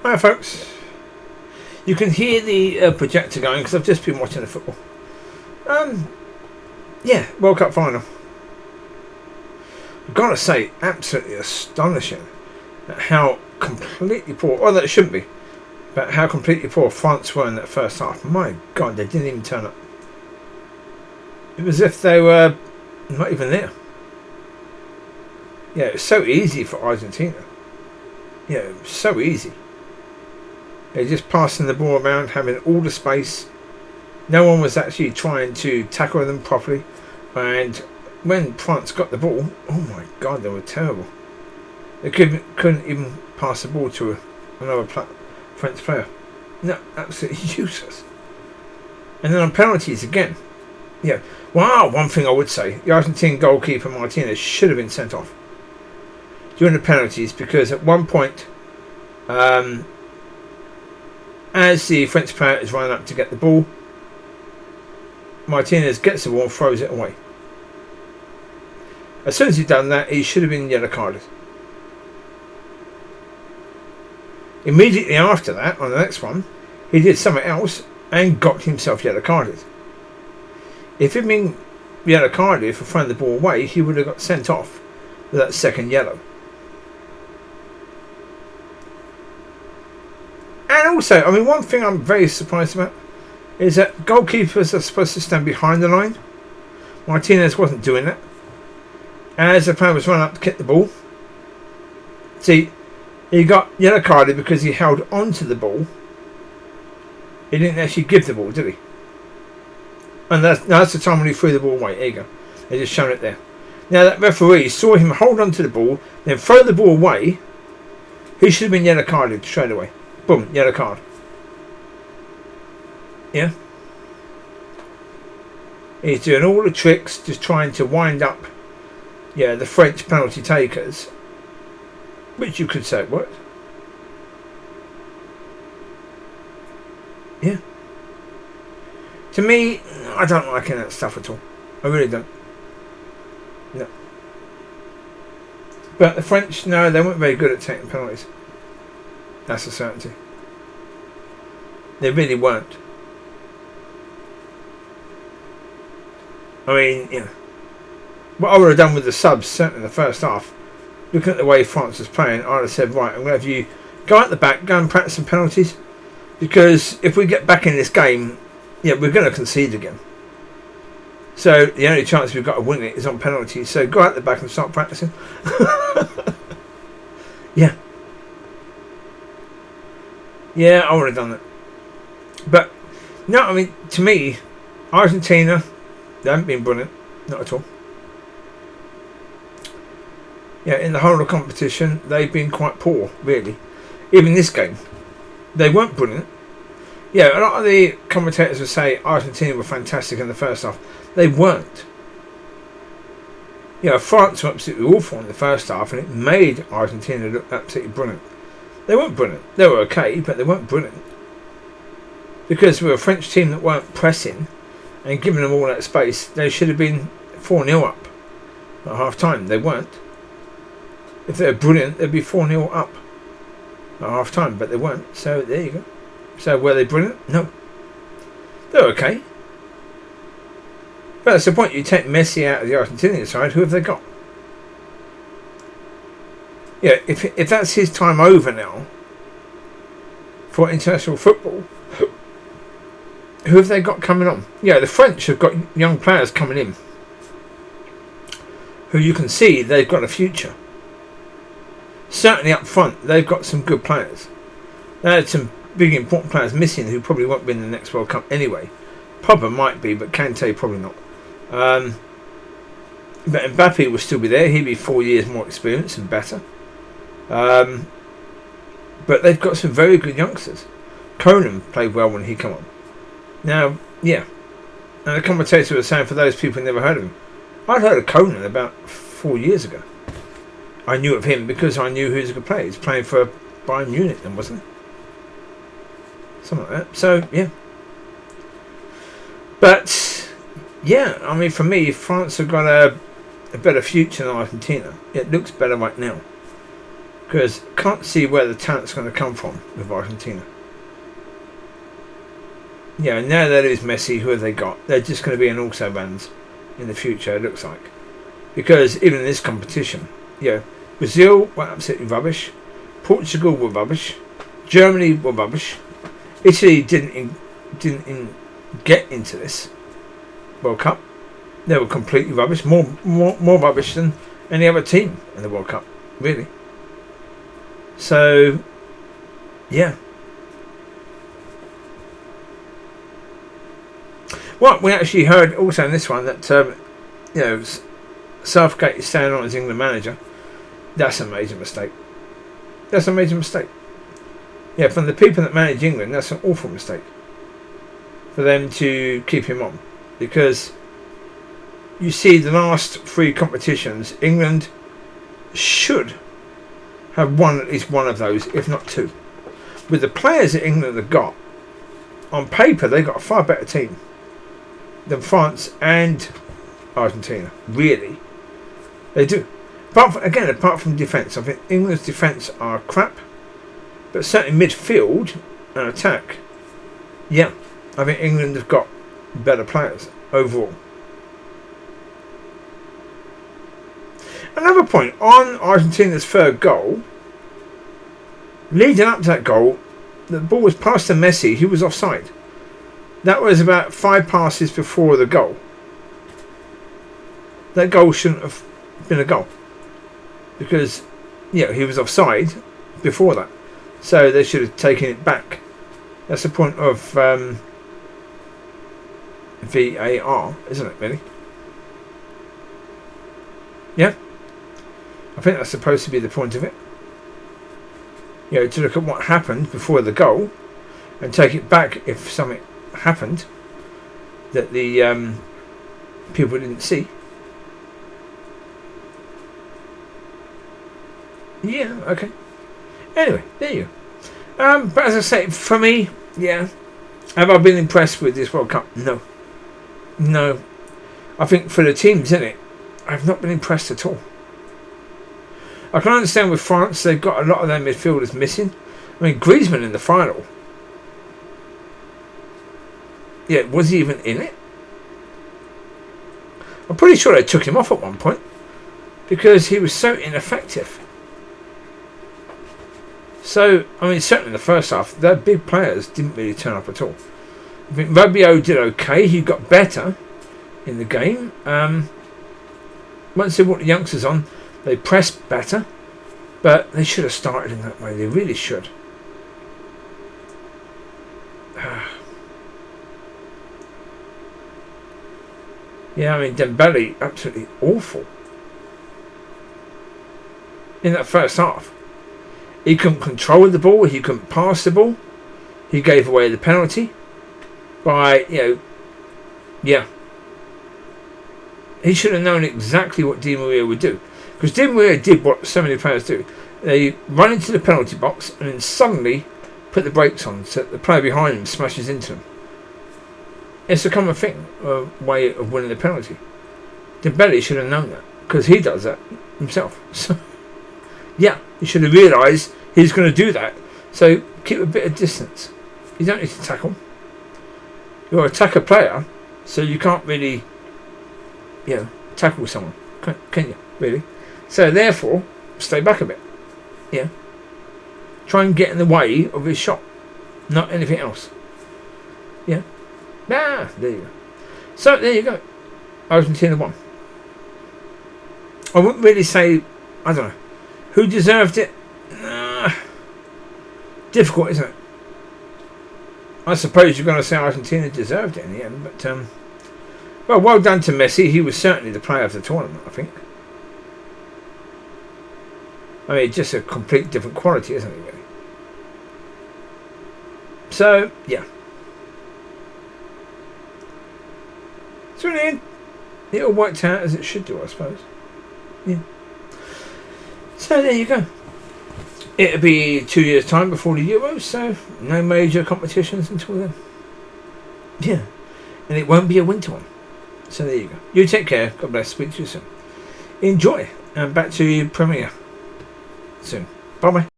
Hi folks. You can hear the projector going because I've just been watching the football. Yeah, World Cup final. I've got to say, absolutely astonishing at how completely poor, well, that it shouldn't be, but how completely poor France were in that first half. My God, they didn't even turn up. It was as if they were not even there. Yeah, it was so easy for Argentina. Yeah, it was so easy. They're just passing the ball around, having all the space. No one was actually trying to tackle them properly. And when France got the ball, oh my God, they were terrible. They couldn't even pass the ball to another French player. No, absolutely useless. And then on penalties again. Yeah. Wow, one thing I would say, the Argentine goalkeeper Martinez should have been sent off during the penalties, because at one point, as the French player is running up to get the ball, Martinez gets the ball and throws it away. As soon as he'd done that, he should have been yellow carded. Immediately after that, on the next one, he did something else and got himself yellow carded. If he'd been yellow carded for throwing the ball away, he would have got sent off with that second yellow. And also, I mean, one thing I'm very surprised about is that goalkeepers are supposed to stand behind the line. Martinez wasn't doing that. As the player was running up to kick the ball, see, he got yellow carded because he held on to the ball. He didn't actually give the ball, did he? And that's the time when he threw the ball away. There you go. They just shown it there. Now that referee saw him hold on to the ball, then throw the ball away. He should have been yellow carded straight away. Boom, yellow card. Yeah. He's doing all the tricks, just trying to wind up, yeah, the French penalty takers, which you could say worked. Yeah. To me, I don't like any of that stuff at all. I really don't. No. But the French, no, they weren't very good at taking penalties. That's a certainty. They really weren't. I mean, you know, what I would have done with the subs, certainly in the first half, looking at the way France was playing, I'd have said, right, I'm going to have you go out the back, go and practice some penalties, because if we get back in this game, yeah, we're going to concede again. So the only chance we've got of winning it is on penalties. So go out the back and start practicing. Yeah. Yeah, I would have done that. But, no, I mean, to me, Argentina, they haven't been brilliant. Not at all. Yeah, in the whole of the competition, they've been quite poor, really. Even this game, they weren't brilliant. Yeah, a lot of the commentators would say Argentina were fantastic in the first half. They weren't. Yeah, France were absolutely awful in the first half, and it made Argentina look absolutely brilliant. They weren't brilliant. They were okay, but they weren't brilliant. Because we were a French team that weren't pressing and giving them all that space, they should have been 4-0 up at half time. They weren't. If they were brilliant, they'd be 4-0 up at half time, but they weren't. So there you go. So were they brilliant? No. They were okay. But that's the point. You take Messi out of the Argentinian side, who have they got? Yeah, if that's his time over now for international football, who have they got coming on? Yeah, the French have got young players coming in who you can see they've got a future. Certainly up front, they've got some good players. They had some big important players missing who probably won't be in the next World Cup anyway. Pogba might be, but Kante probably not. But Mbappe will still be there. He'll be 4 years more experienced and better. But they've got some very good youngsters. Conan played well when he came on. Now, yeah. And the commentator was saying, for those people who never heard of him, I'd heard of Conan about 4 years ago. I knew of him because I knew who he was a good player. He was playing for Bayern Munich then, wasn't he? Something like that. So, yeah. But, yeah, I mean, for me, France have got a better future than Argentina. It looks better right now. because can't see where the talent's going to come from with Argentina. Yeah, now that is Messi, who have they got? They're just going to be an also rans in the future, it looks like. Because even in this competition, Brazil were absolutely rubbish. Portugal were rubbish. Germany were rubbish. Italy didn't get into this World Cup. They were completely rubbish. More rubbish than any other team in the World Cup, really. So, yeah. Well, we actually heard also in this one that Southgate is staying on as England manager. That's a major mistake. That's a major mistake. Yeah, from the people that manage England, that's an awful mistake for them to keep him on, because you see the last 3 competitions, England should have won at least one of those, if not 2. With the players that England have got, on paper they've got a far better team than France and Argentina. Really, they do. Apart from defence, I think England's defence are crap, but certainly midfield and attack, I think England have got better players overall. Another point on Argentina's 3rd goal, leading up to that goal, the ball was passed to Messi, who was offside. That was about 5 passes before the goal. That goal shouldn't have been a goal, because he was offside before that, so they should have taken it back. That's the point of VAR, isn't it, really? Yeah, I think that's supposed to be the point of it. To look at what happened before the goal and take it back if something happened that the people didn't see. Yeah, okay. Anyway, there you go. But as I say, for me, have I been impressed with this World Cup? No. I think for the teams in it, I've not been impressed at all. I can understand with France, they've got a lot of their midfielders missing. I mean, Griezmann in the final. Was he even in it? I'm pretty sure they took him off at one point because he was so ineffective. So, I mean, certainly in the first half, their big players didn't really turn up at all. I think Rabiot did okay. He got better in the game. Once they brought the youngsters on, they pressed better. But they should have started in that way. They really should. I mean, Dembele, absolutely awful in that first half. He couldn't control the ball. He couldn't pass the ball. He gave away the penalty by, He should have known exactly what Di Maria would do. Because Di Maria did what so many players do. They run into the penalty box and then suddenly put the brakes on so that the player behind them smashes into them. It's a common thing, a way of winning the penalty. Dembele should have known that, because he does that himself. So, he should have realised he's going to do that. So keep a bit of distance. You don't need to tackle. You're a tackle player, so you can't really, tackle someone, can you? Really? So therefore, stay back a bit. Try and get in the way of his shot, not anything else. There you go. So there you go. Argentina won. I wouldn't really say, I don't know, who deserved it. Difficult, isn't it? I suppose you're going to say Argentina deserved it in the end, but well done to Messi. He was certainly the player of the tournament, I think. I mean, just a complete different quality, isn't it, really? So, So in the end, it all worked out as it should do, I suppose. So there you go. It'll be 2 years' time before the Euros, so no major competitions until then. And it won't be a winter one. So there you go. You take care. God bless. Speak to you soon. Enjoy. And back to you, Premier soon. Bye bye.